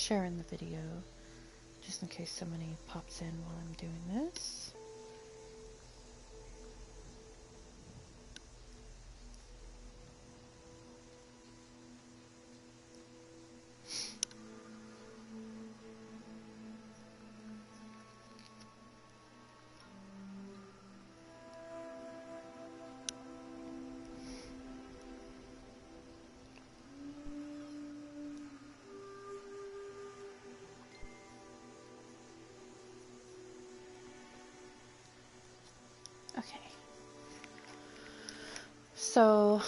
sharing the video just in case somebody pops in while I'm doing this. Okay, so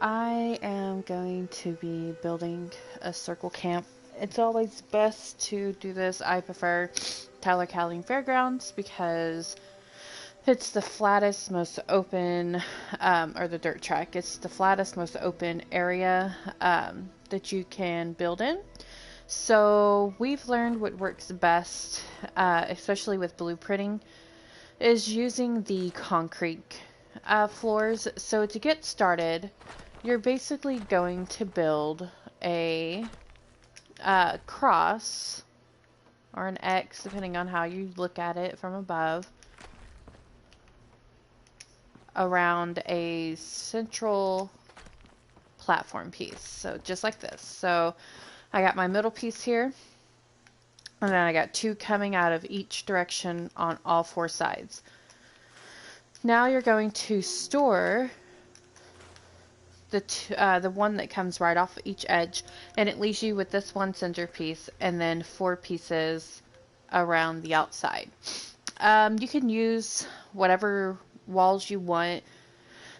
I am going to be building a circle camp. It's always best to do this. I prefer Tyler County Fairgrounds because it's the flattest, most open, or the dirt track. It's the flattest, most open area that you can build in. So we've learned what works best, especially with blueprinting, is using the concrete floors. So to get started, you're basically going to build a cross or an X, depending on how you look at it from above, around a central platform piece. So just like this. So I got my middle piece here, and then I got two coming out of each direction on all four sides. Now you're going to store the one that comes right off each edge, and it leaves you with this one center piece and then four pieces around the outside. You can use whatever walls you want.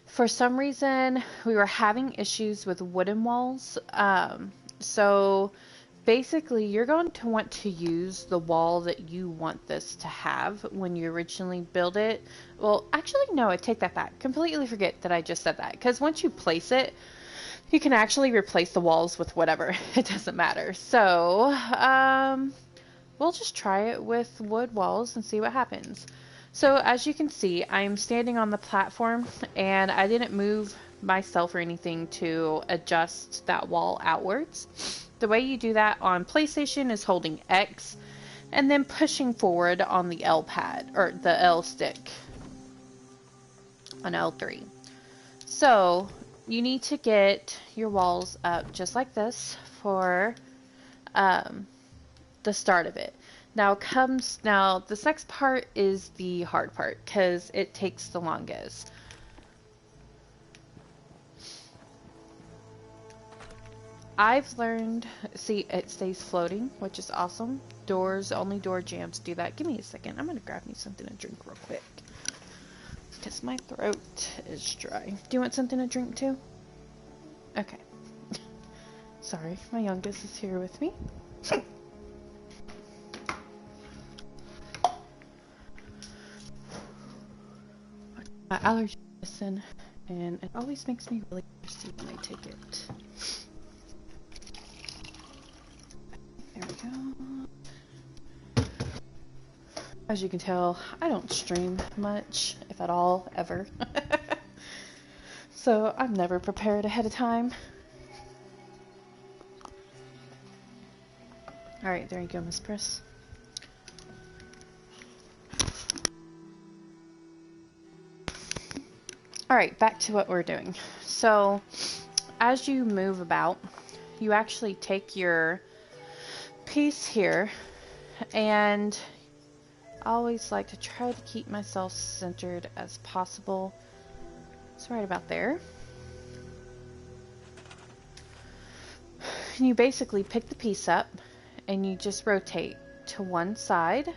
For some reason, we were having issues with wooden walls, so basically, you're going to want to use the wall that you want this to have when you originally build it. Well, actually, no, I take that back. Completely forget that I just said that. Because once you place it, you can actually replace the walls with whatever. It doesn't matter. So, we'll just try it with wood walls and see what happens. So, as you can see, I'm standing on the platform, and I didn't move myself or anything to adjust that wall outwards. The way you do that on PlayStation is holding X and then pushing forward on the L pad, or the L stick on L3. So you need to get your walls up just like this for the start of it. Now this next part is the hard part because it takes the longest. I've learned, see, it stays floating, which is awesome. Only door jams do that. Give me a second. I'm going to grab me something to drink real quick. Because my throat is dry. Do you want something to drink too? Okay. Sorry, my youngest is here with me. My allergy medicine, and it always makes me really thirsty when I take it. There we go. As you can tell, I don't stream much, if at all, ever. So I'm never prepared ahead of time. Alright, there you go, Miss Press. Alright, back to what we're doing. So, as you move about, you actually take your piece here, and I always like to try to keep myself centered as possible. It's right about there. And you basically pick the piece up and you just rotate to one side,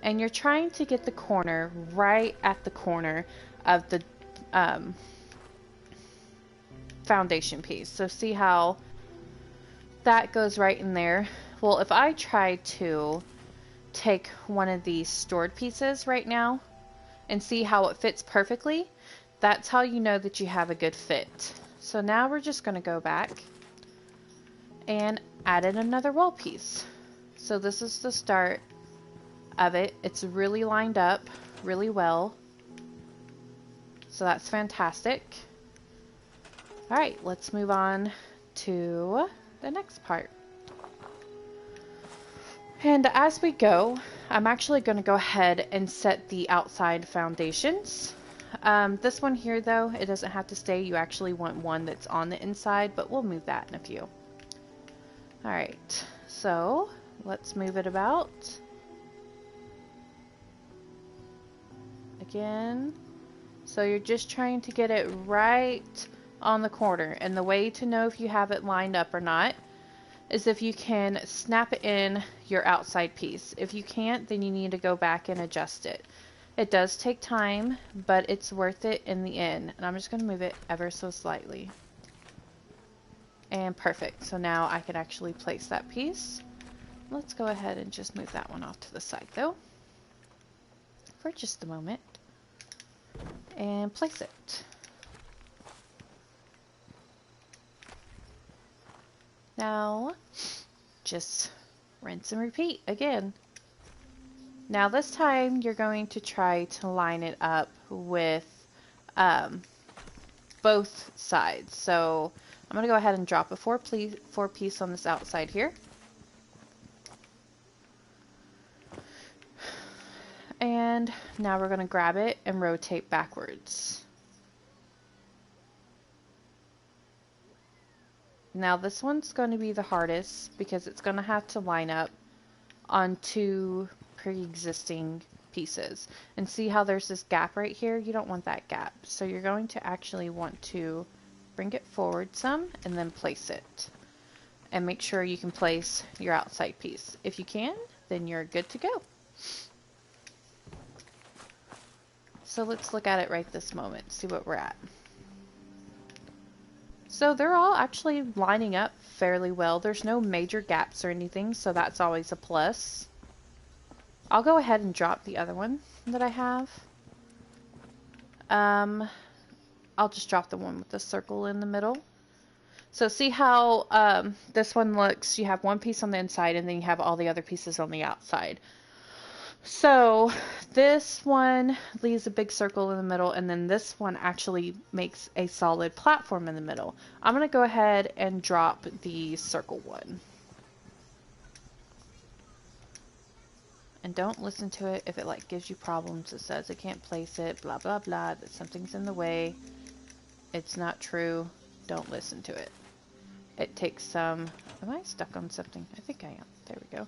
and you're trying to get the corner right at the corner of the foundation piece. So see how that goes right in there? Well, if I try to take one of these stored pieces right now and see how it fits perfectly, that's how you know that you have a good fit. So now we're just going to go back and add in another wall piece. So this is the start of it. It's really lined up really well. So that's fantastic. Alright, let's move on to the next part. And as we go, I'm actually going to go ahead and set the outside foundations. This one here though, it doesn't have to stay. You actually want one that's on the inside, but we'll move that in a few. Alright, so let's move it about. Again. So you're just trying to get it right on the corner. And the way to know if you have it lined up or not is if you can snap in your outside piece. If you can't, then you need to go back and adjust it. It does take time, but it's worth it in the end. And I'm just going to move it ever so slightly. And perfect. So now I can actually place that piece. Let's go ahead and just move that one off to the side though, for just a moment. And place it. Now, just rinse and repeat again. Now this time you're going to try to line it up with both sides. So I'm going to go ahead and drop a four piece on this outside here. And now we're going to grab it and rotate backwards. Now this one's going to be the hardest because it's going to have to line up on two pre-existing pieces. And see how there's this gap right here? You don't want that gap. So you're going to actually want to bring it forward some and then place it. And make sure you can place your outside piece. If you can, then you're good to go. So let's look at it right this moment, see what we're at. So they're all actually lining up fairly well. There's no major gaps or anything, so that's always a plus. I'll go ahead and drop the other one that I have. I'll just drop the one with the circle in the middle. So see how this one looks, you have one piece on the inside and then you have all the other pieces on the outside. So this one leaves a big circle in the middle, and then this one actually makes a solid platform in the middle. I'm going to go ahead and drop the circle one. And don't listen to it if it like gives you problems. It says it can't place it, blah blah blah, that something's in the way. It's not true. Don't listen to it. It takes some... Am I stuck on something? I think I am. There we go.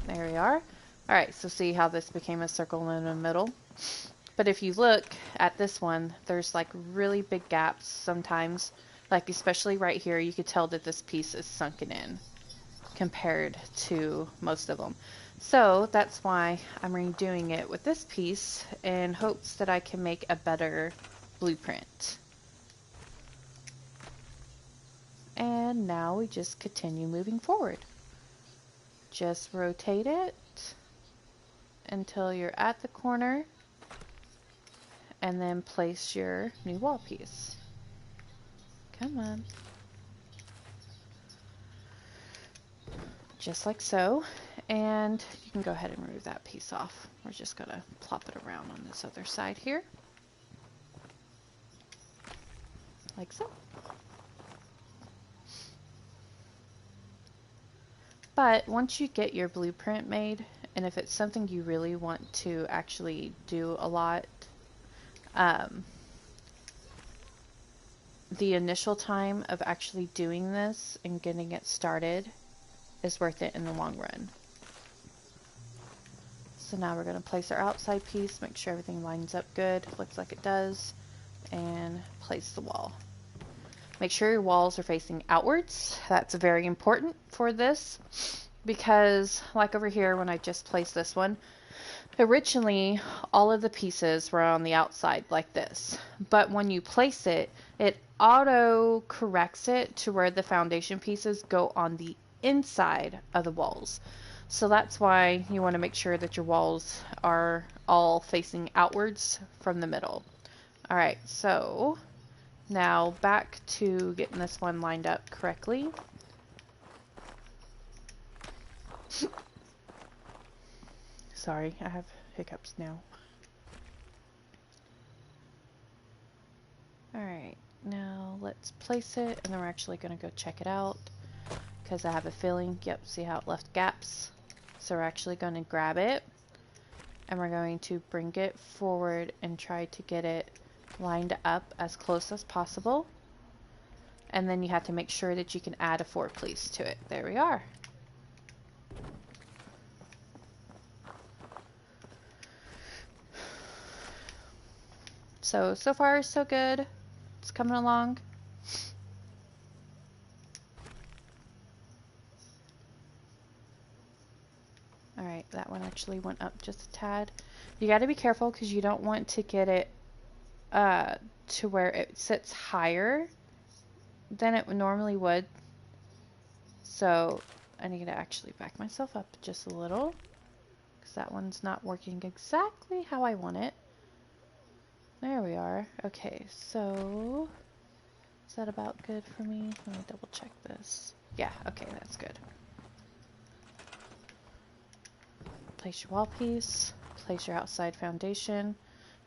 There we are. Alright, so see how this became a circle in the middle? But if you look at this one, there's like really big gaps sometimes. Like especially right here, you could tell that this piece is sunken in compared to most of them. So that's why I'm redoing it with this piece in hopes that I can make a better blueprint. And now we just continue moving forward. Just rotate it until you're at the corner and then place your new wall piece. Come on. Just like so. And you can go ahead and remove that piece off. We're just going to plop it around on this other side here. Like so. But once you get your blueprint made, and if it's something you really want to actually do a lot, the initial time of actually doing this and getting it started is worth it in the long run. So now we're going to place our outside piece, make sure everything lines up good, looks like it does, and place the wall. Make sure your walls are facing outwards. That's very important for this because like over here when I just placed this one, originally all of the pieces were on the outside like this. But when you place it, it auto corrects it to where the foundation pieces go on the inside of the walls. So that's why you want to make sure that your walls are all facing outwards from the middle. Alright, so now back to getting this one lined up correctly. Sorry, I have hiccups now. Alright, now let's place it, and then we're actually going to go check it out because I have a feeling, yep, see how it left gaps? So we're actually going to grab it and we're going to bring it forward and try to get it lined up as close as possible. And then you have to make sure that you can add a 4-piece to it. There we are. So far so good. It's coming along. Alright, that one actually went up just a tad. You got to be careful because you don't want to get it to where it sits higher than it normally would. So I need to actually back myself up just a little because that one's not working exactly how I want it. There we are. Okay, so is that about good for me? Let me double check this. Yeah, okay, that's good. Place your wall piece, place your outside foundation.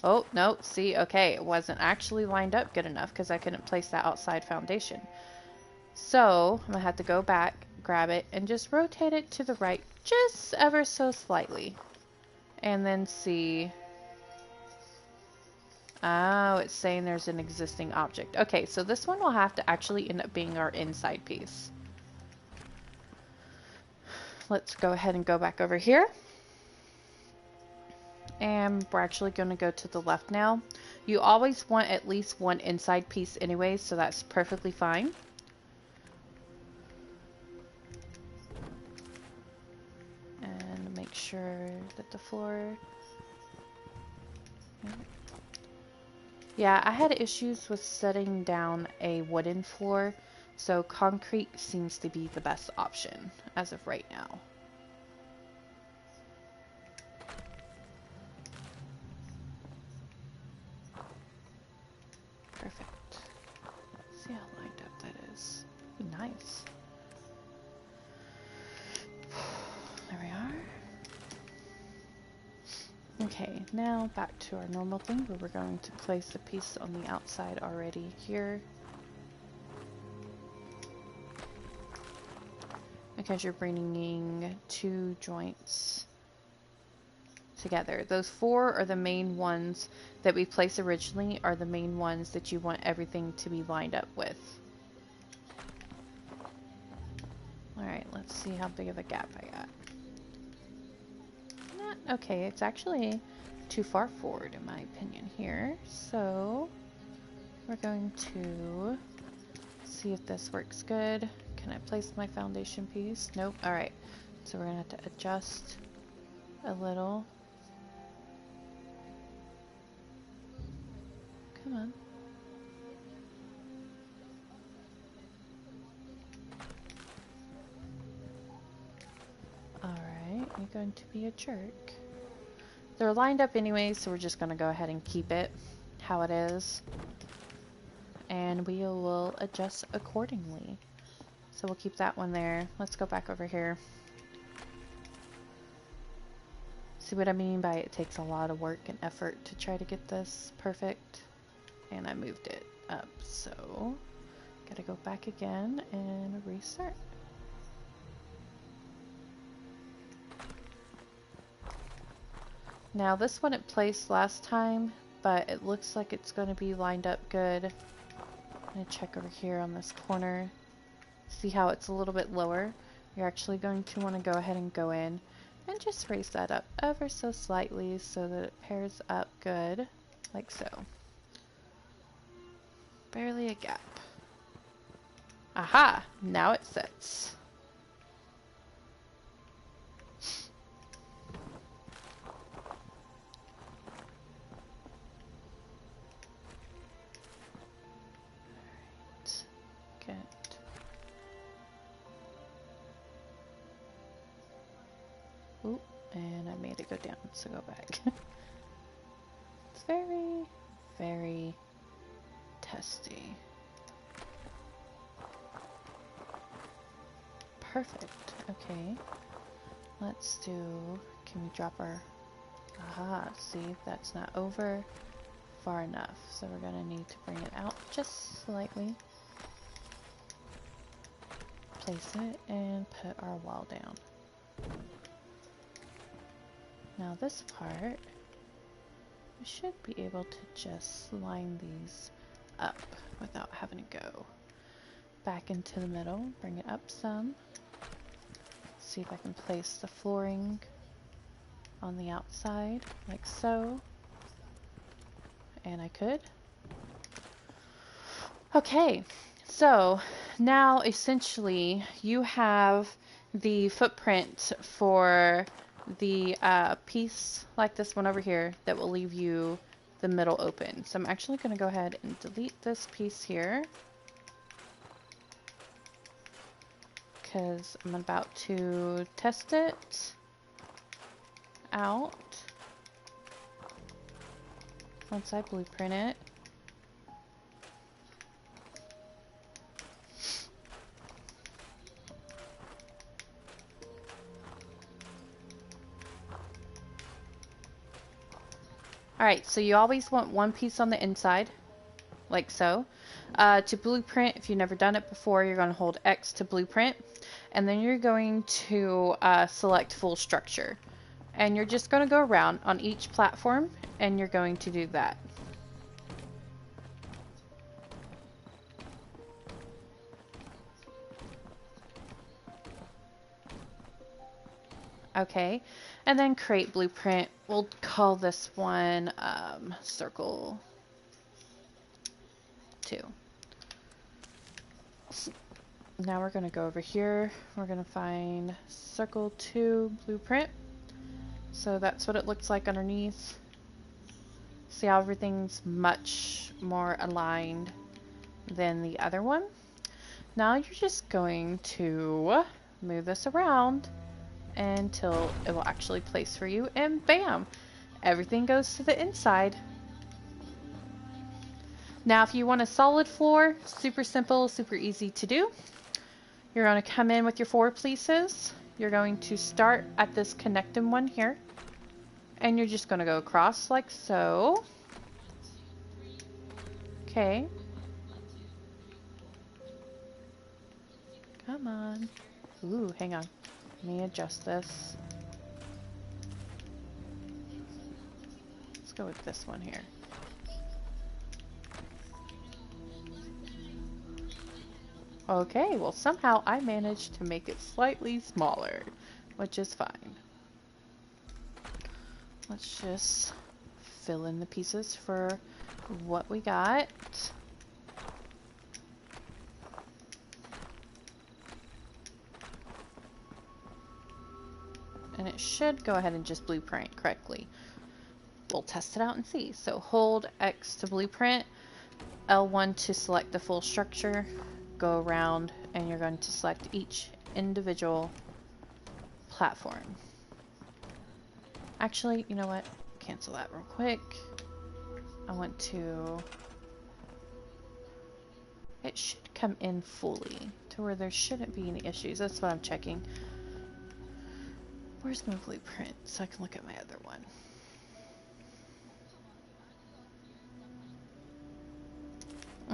Oh, no, see, okay, it wasn't actually lined up good enough because I couldn't place that outside foundation. So, I'm going to have to go back, grab it, and just rotate it to the right just ever so slightly. And then see. Oh, it's saying there's an existing object. Okay, so this one will have to actually end up being our inside piece. Let's go ahead and go back over here. And we're actually going to go to the left now. You always want at least one inside piece anyway, so that's perfectly fine. And make sure that the floor... Yeah, I had issues with setting down a wooden floor, so concrete seems to be the best option as of right now. Perfect. See how lined up that is. Nice. There we are. Okay, now back to our normal thing where we're going to place a piece on the outside already here. Because you're bringing 2 joints together. Those 4 are the main ones that we placed originally, are the main ones that you want everything to be lined up with. Alright, let's see how big of a gap I got. Okay, it's actually too far forward in my opinion here. So we're going to see if this works good. Can I place my foundation piece? Nope. Alright, so we're going to have to adjust a little. Come on. Alright, you're going to be a jerk. They're lined up anyway, so we're just going to go ahead and keep it how it is. And we will adjust accordingly. So we'll keep that one there. Let's go back over here. See what I mean by it takes a lot of work and effort to try to get this perfect. And I moved it up, so gotta go back again and restart. Now this one it placed last time, but it looks like it's going to be lined up good. I'm going to check over here on this corner. See how it's a little bit lower? You're actually going to want to go ahead and go in and just raise that up ever so slightly so that it pairs up good, like so. Barely a gap. Aha! Now it sits. Oop, and I made it go down, so go back. It's very, very testy. Perfect. Okay. Let's do... Can we drop our... Aha, see, that's not over. far enough. So we're going to need to bring it out just slightly. Place it and put our wall down. Now this part, we should be able to just line these up without having to go back into the middle. Bring it up some. See if I can place the flooring on the outside like so. And I could. Okay, so now essentially you have the footprint for the piece like this one over here that will leave you the middle open. So I'm actually going to go ahead and delete this piece here because I'm about to test it out once I blueprint it. Alright, so you always want one piece on the inside, like so. To blueprint, if you've never done it before, you're going to hold X to blueprint, and then you're going to select full structure. And you're just going to go around on each platform, and you're going to do that. Okay, and then create blueprint. We'll call this one circle 2. Now we're going to go over here. We're going to find circle 2 blueprint. So that's what it looks like underneath. See how everything's much more aligned than the other one. Now you're just going to move this around until it will actually place for you, and bam! Everything goes to the inside. Now if you want a solid floor, super simple, super easy to do. You're going to come in with your 4 pieces. You're going to start at this connecting one here, and you're just going to go across like so. Okay. Come on. Ooh, hang on. Let me adjust this. Let's go with this one here. Okay, well somehow I managed to make it slightly smaller, which is fine. Let's just fill in the pieces for what we got. And it should go ahead and just blueprint correctly. We'll test it out and see. So hold X to blueprint, L1 to select the full structure, go around, and you're going to select each individual platform. Actually, you know what? Cancel that real quick. I want to... It should come in fully to where there shouldn't be any issues. That's what I'm checking. Where's my blueprint so I can look at my other one?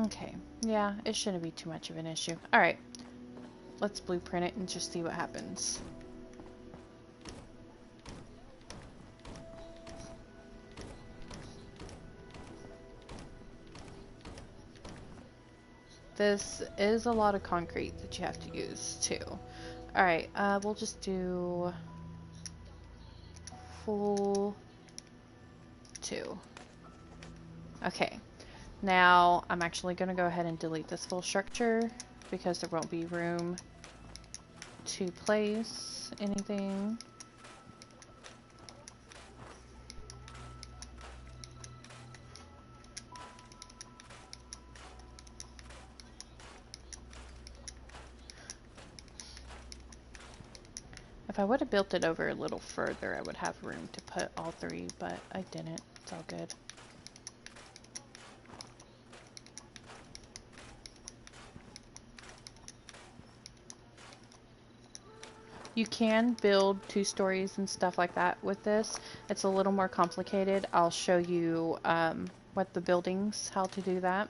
Okay, yeah, it shouldn't be too much of an issue. Alright, let's blueprint it and just see what happens. This is a lot of concrete that you have to use too. Alright, we'll just do full 2. Okay, now I'm actually going to go ahead and delete this full structure because there won't be room to place anything. If I would have built it over a little further, I would have room to put all 3, but I didn't. It's all good. You can build 2 stories and stuff like that with this. It's a little more complicated. I'll show you what the buildings, how to do that.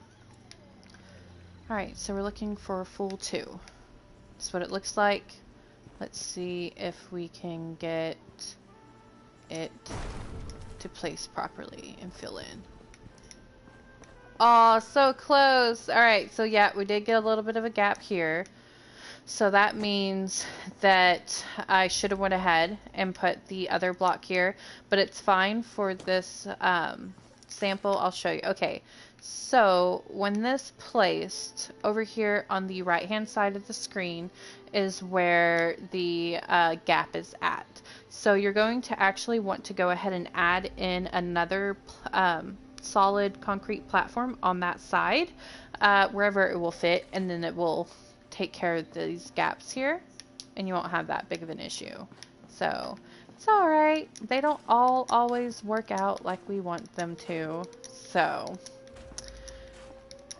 Alright, so we're looking for full 2. That's what it looks like. Let's see if we can get it to place properly and fill in. Oh, so close. Alright, so yeah, we did get a little bit of a gap here. So that means that I should have went ahead and put the other block here, but it's fine for this sample. I'll show you. Okay, so when this placed over here on the right hand side of the screen is where the gap is at. So you're going to actually want to go ahead and add in another solid concrete platform on that side, wherever it will fit, and then it will take care of these gaps here, and you won't have that big of an issue. So it's all right. They don't all always work out like we want them to. So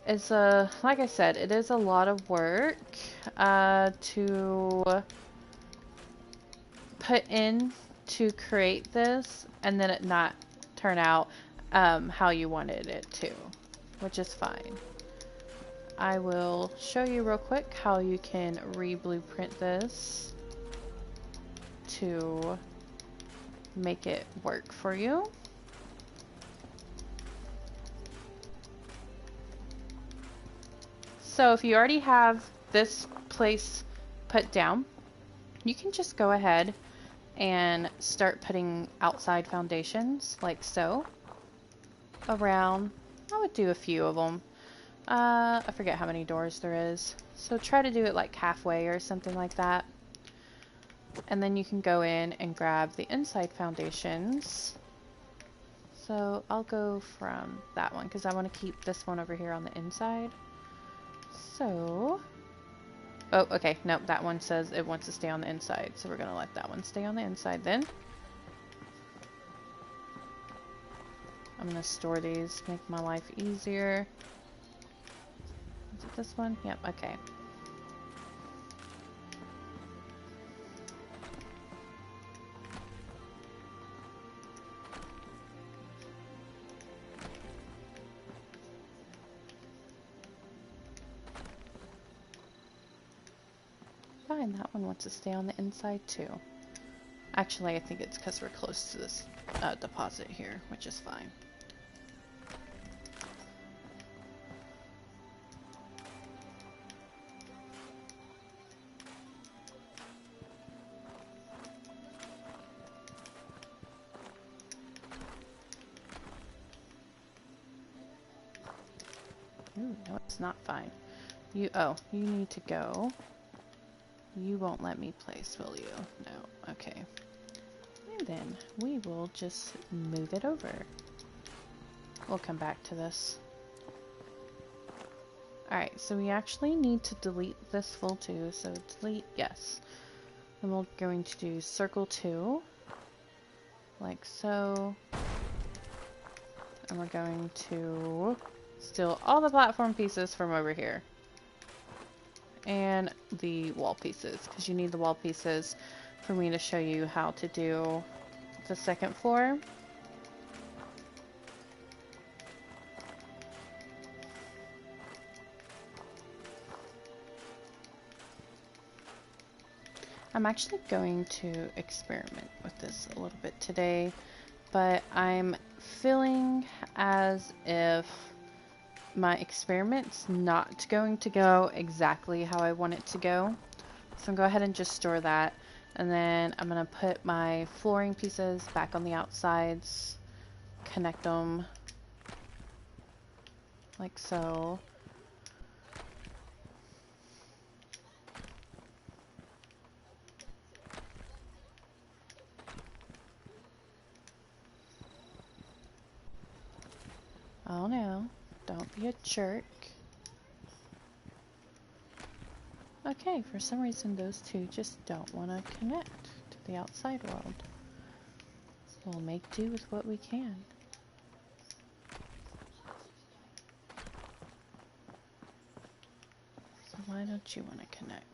it's like I said, it is a lot of work to put in to create this, and then it not turn out how you wanted it to, which is fine. I will show you real quick how you can re-blueprint this to make it work for you. So if you already have this place put down, you can just go ahead and start putting outside foundations like so around. I would do a few of them. I forget how many doors there is. So try to do it like halfway or something like that. And then you can go in and grab the inside foundations. So I'll go from that one because I want to keep this one over here on the inside. So, oh, okay, nope, that one says it wants to stay on the inside. So we're going to let that one stay on the inside then. I'm going to store these, make my life easier. Is it this one? Yep, okay. Fine, that one wants to stay on the inside too. Actually, I think it's because we're close to this deposit here, which is fine. Ooh, no, it's not fine. You need to go. You won't let me place, will you? No, okay. And then we will just move it over. We'll come back to this. Alright, so we actually need to delete this full 2, so delete, yes. And we're going to do circle 2, like so. And we're going to steal all the platform pieces from over here. And the wall pieces, because you need the wall pieces for me to show you how to do the second floor. I'm actually going to experiment with this a little bit today, but I'm feeling as if my experiment's not going to go exactly how I want it to go. So I'm going to go ahead and just store that. And then I'm going to put my flooring pieces back on the outsides, connect them like so. Oh no, don't be a jerk. Okay, for some reason those two just don't want to connect to the outside world. We'll make do with what we can. So why don't you want to connect?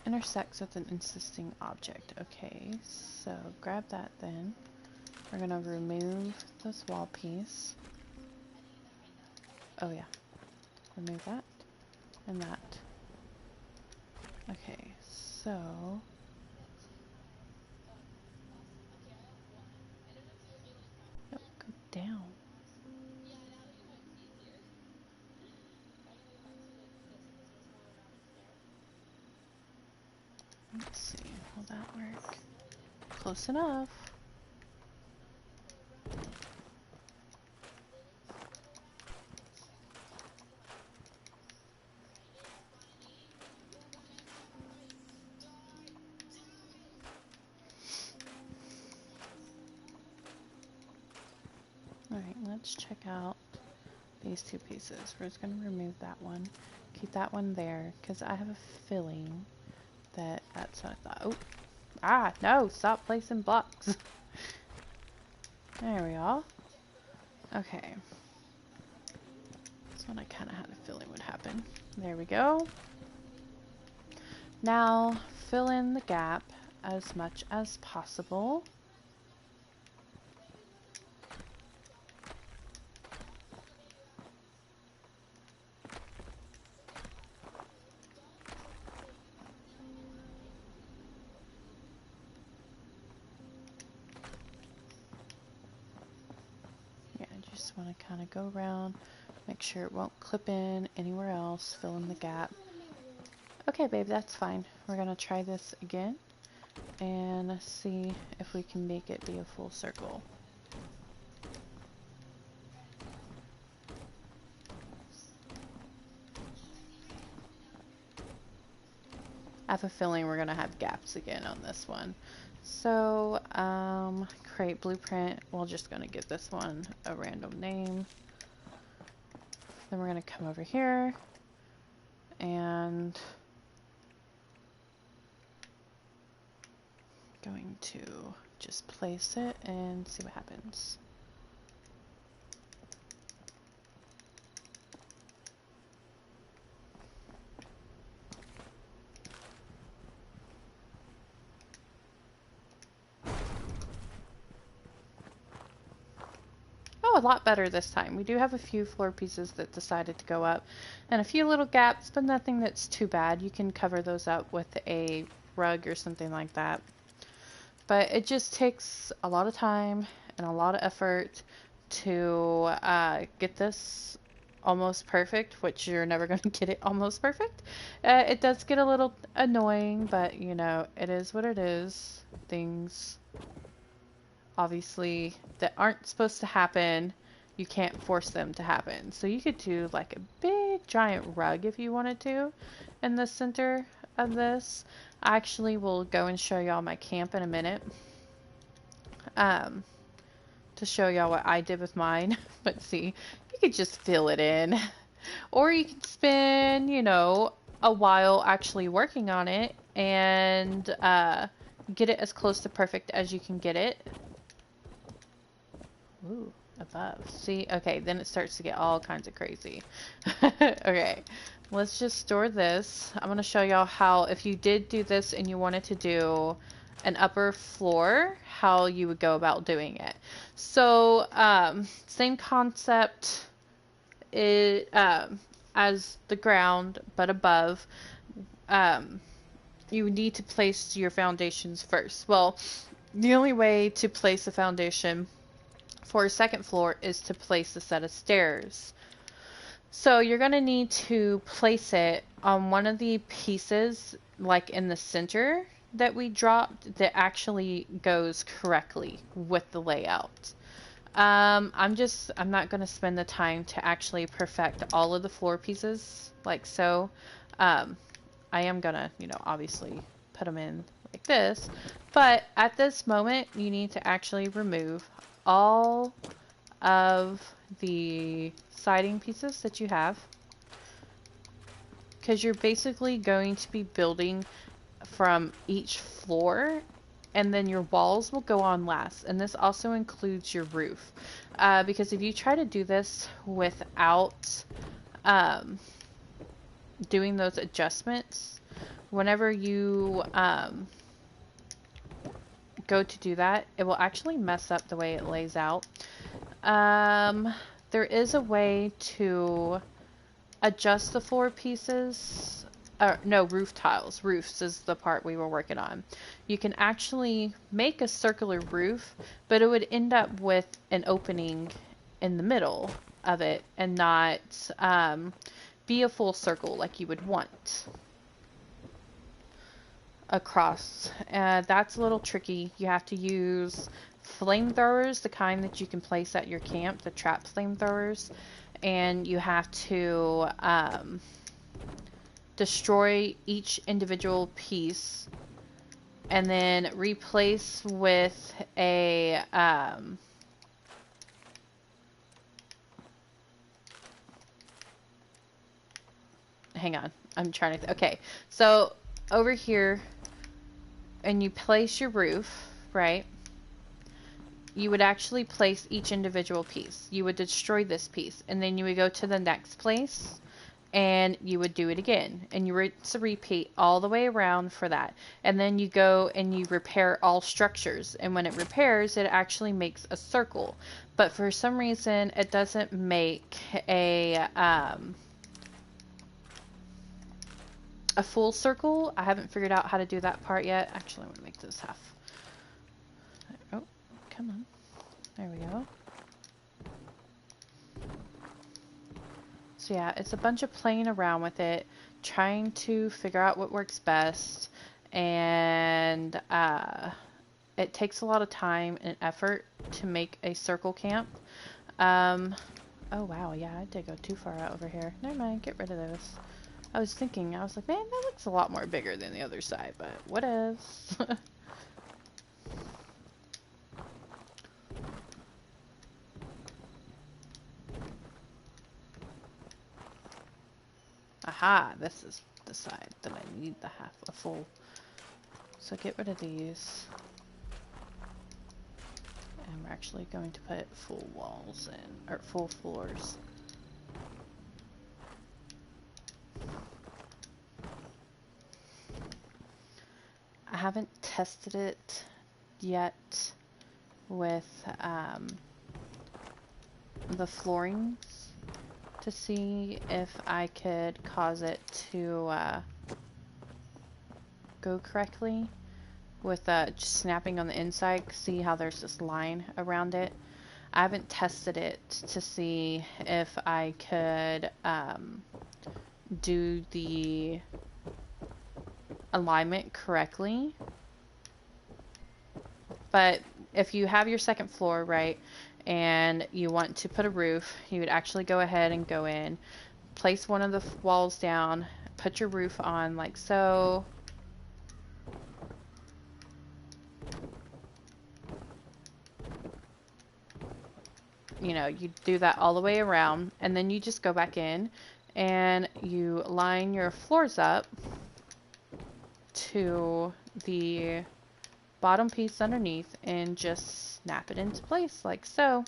intersects with an existing object. Okay, so grab that then. We're gonna remove this wall piece. Oh yeah, remove that and that. Okay, so nope, go down. Let's see, will that work? Close enough. Alright, let's check out these two pieces. We're just going to remove that one. Keep that one there, because I have a feeling that that's what I thought. Oh! Ah! No! Stop placing blocks! There we are. Okay. That's what I kind of had a feeling would happen. There we go. Now, fill in the gap as much as possible. Yeah, I just want to kind of go around, make sure it won't clip in anywhere else, fill in the gap. Okay, babe, that's fine. We're going to try this again and see if we can make it be a full circle. I have a feeling we're going to have gaps again on this one. So, create blueprint. We're just going to give this one a random name. Then we're going to come over here and going to just place it and see what happens. Oh, a lot better this time. We do have a few floor pieces that decided to go up and a few little gaps, but nothing that's too bad. You can cover those up with a rug or something like that. But it just takes a lot of time and a lot of effort to get this almost perfect, which you're never going to get it almost perfect. It does get a little annoying, but you know, it is what it is. Things obviously that aren't supposed to happen, you can't force them to happen. So you could do like a big giant rug if you wanted to in the center of this. I actually will go and show y'all my camp in a minute to show y'all what I did with mine. But see, you could just fill it in, or you could spend, you know, a while actually working on it and get it as close to perfect as you can get it. Ooh, above. See? Okay, then it starts to get all kinds of crazy. Okay, let's just store this. I'm going to show y'all how, if you did do this and you wanted to do an upper floor, how you would go about doing it. So, same concept as the ground, but above. You need to place your foundations first. Well, the only way to place a foundation for a second floor is to place a set of stairs. So you're going to need to place it on one of the pieces, like in the center that we dropped, that actually goes correctly with the layout. I'm not going to spend the time to actually perfect all of the floor pieces like so. I am going to, you know, obviously put them in like this, but at this moment you need to actually remove all of the siding pieces that you have, because you're basically going to be building from each floor, and then your walls will go on last, and this also includes your roof, because if you try to do this without doing those adjustments, whenever you go to do that, it will actually mess up the way it lays out. There is a way to adjust the floor pieces. No, roof tiles. Roofs is the part we were working on. You can actually make a circular roof, but it would end up with an opening in the middle of it and not be a full circle like you would want across. That's a little tricky. You have to use flamethrowers, the kind that you can place at your camp, the trap flamethrowers, and you have to destroy each individual piece and then replace with a hang on, I'm trying to okay, so over here, and you place your roof, right? You would actually place each individual piece. You would destroy this piece, and then you would go to the next place, and you would do it again. And you repeat all the way around for that. And then you go and you repair all structures. And when it repairs, it actually makes a circle. But for some reason, it doesn't make a full circle. I haven't figured out how to do that part yet. Actually, I'm going to make this half. Oh, come on. There we go. So yeah, it's a bunch of playing around with it, trying to figure out what works best, and it takes a lot of time and effort to make a circle camp. Oh wow, yeah, I did go too far out over here. Never mind, get rid of those. I was thinking, I was like, man, that looks a lot more bigger than the other side, but what else? Aha, this is the side that I need the a full. So get rid of these. And we're actually going to put full walls in, or full floors. I haven't tested it yet with the floorings to see if I could cause it to go correctly with just snapping on the inside. See how there's this line around it. I haven't tested it to see if I could do the alignment correctly. But if you have your second floor, right, and you want to put a roof, you would actually go ahead and go in, place one of the walls down, put your roof on like so. You know, you do that all the way around, and then you just go back in and you line your floors up to the bottom piece underneath and just snap it into place like so.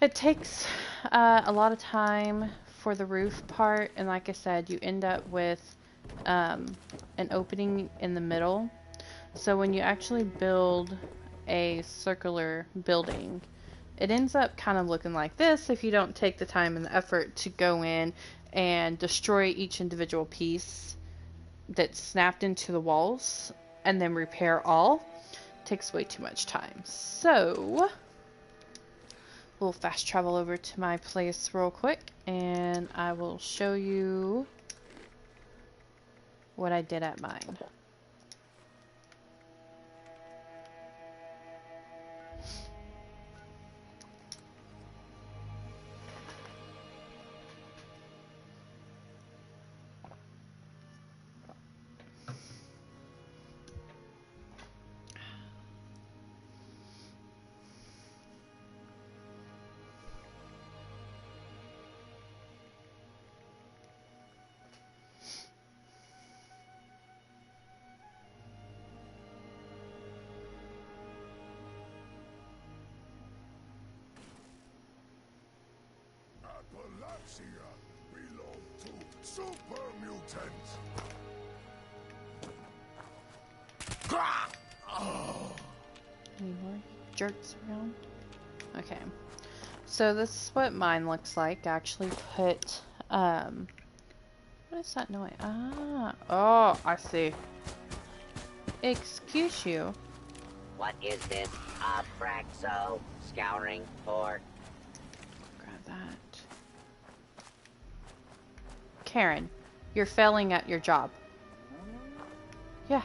It takes a lot of time for the roof part, and like I said, you end up with an opening in the middle. So when you actually build a circular building, it ends up kind of looking like this if you don't take the time and the effort to go in and destroy each individual piece that's snapped into the walls and then repair all. It takes way too much time. So we'll fast travel over to my place real quick and I will show you what I did at mine. Appalachia belong to super mutants. Any more jerks around? Okay. So this is what mine looks like. I actually put, what is that noise? Ah, oh, I see. Excuse you. What is this? Abraxo scouring for? Grab that. Karen, you're failing at your job. Yeah.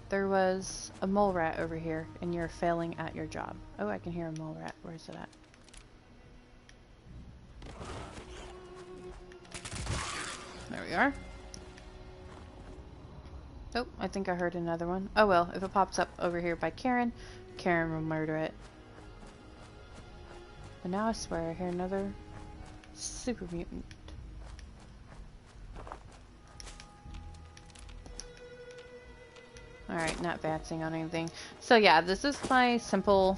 There was a mole rat over here, and you're failing at your job. Oh, I can hear a mole rat. Where's it at? There we are. Oh, I think I heard another one. Oh well, if it pops up over here by Karen, Karen will murder it. And now I swear I hear another super mutant. Alright, not advancing on anything. So yeah, this is my simple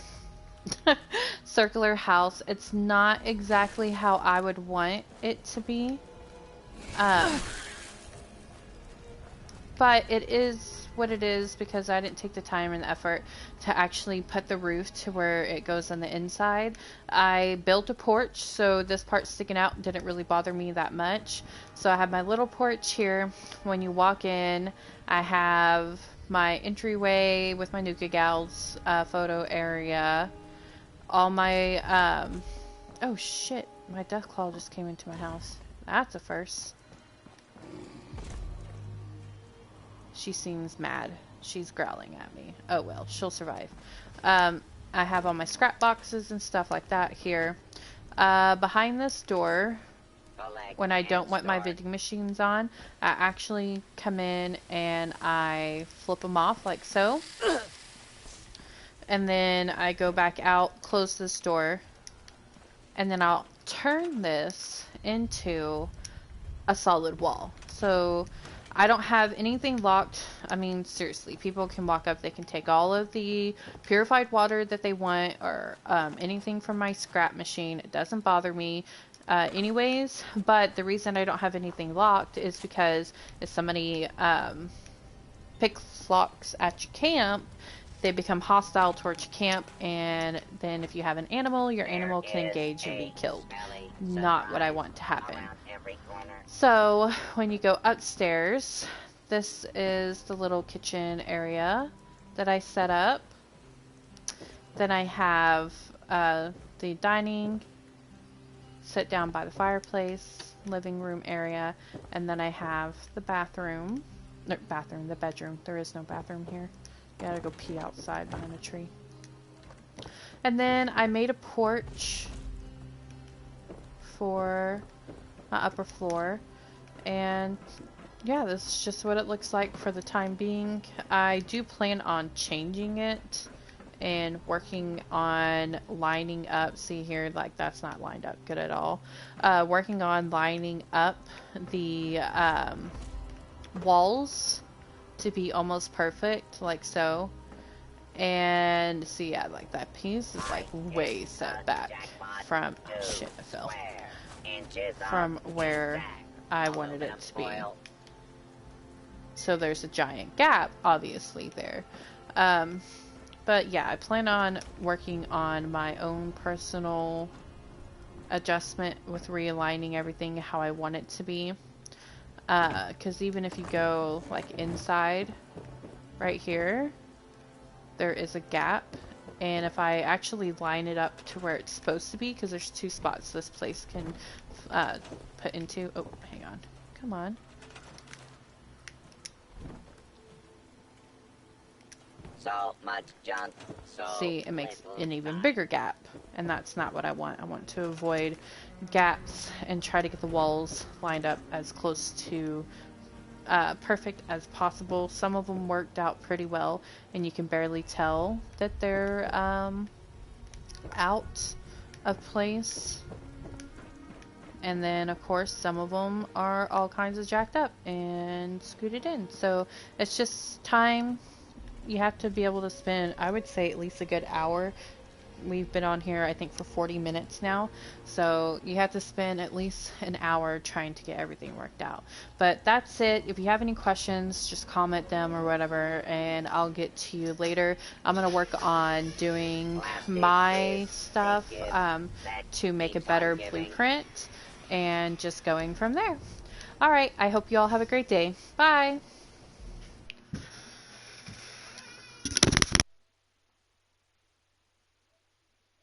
circular house. It's not exactly how I would want it to be. But it is what it is because I didn't take the time and the effort to actually put the roof to where it goes on the inside. I built a porch, so this part sticking out didn't really bother me that much. So I have my little porch here. When you walk in, I have my entryway with my Nuka Gals photo area. All my, oh shit, my Deathclaw just came into my house. That's a first. She seems mad. She's growling at me. Oh well, she'll survive. I have all my scrap boxes and stuff like that here. Behind this door, when I don't want my vending machines on, I actually come in and I flip them off like so. And then I go back out, close this door, and then I'll turn this into a solid wall. So I don't have anything locked. I mean, seriously, people can walk up, they can take all of the purified water that they want, or anything from my scrap machine. It doesn't bother me anyways, but the reason I don't have anything locked is because if somebody picks locks at your camp, they become hostile towards your camp, and then if you have an animal, your animal can engage and be killed. Not what I want to happen. So when you go upstairs, this is the little kitchen area that I set up. Then I have the dining, sit down by the fireplace, living room area, and then I have the bathroom. No, the bedroom. There is no bathroom here. You gotta go pee outside behind a tree. And then I made a porch for my upper floor, and yeah, this is just what it looks like for the time being. I do plan on changing it and working on lining up. See here, like that's not lined up good at all. Working on lining up the walls to be almost perfect, like so. And see, yeah, like that piece is like way set back from, oh, shit, I fell, from where I wanted it to be. So there's a giant gap, obviously, there. But yeah, I plan on working on my own personal adjustment with realigning everything how I want it to be. Because even if you go like inside right here, there is a gap, and if I actually line it up to where it's supposed to be, because there's two spots this place can put into. Oh, hang on, come on. So much junk. So see, it makes an even bigger gap, and that's not what I want. I want to avoid gaps and try to get the walls lined up as close to perfect as possible. Some of them worked out pretty well, and you can barely tell that they're out of place. And then, of course, some of them are all kinds of jacked up and scooted in. So it's just time. You have to be able to spend, I would say, at least a good hour we've been on here, I think, for 40 minutes now. So you have to spend at least an hour trying to get everything worked out. But that's it. If you have any questions, just comment them or whatever, and I'll get to you later. I'm going to work on doing my stuff to make a better blueprint and just going from there. All right. I hope you all have a great day. Bye.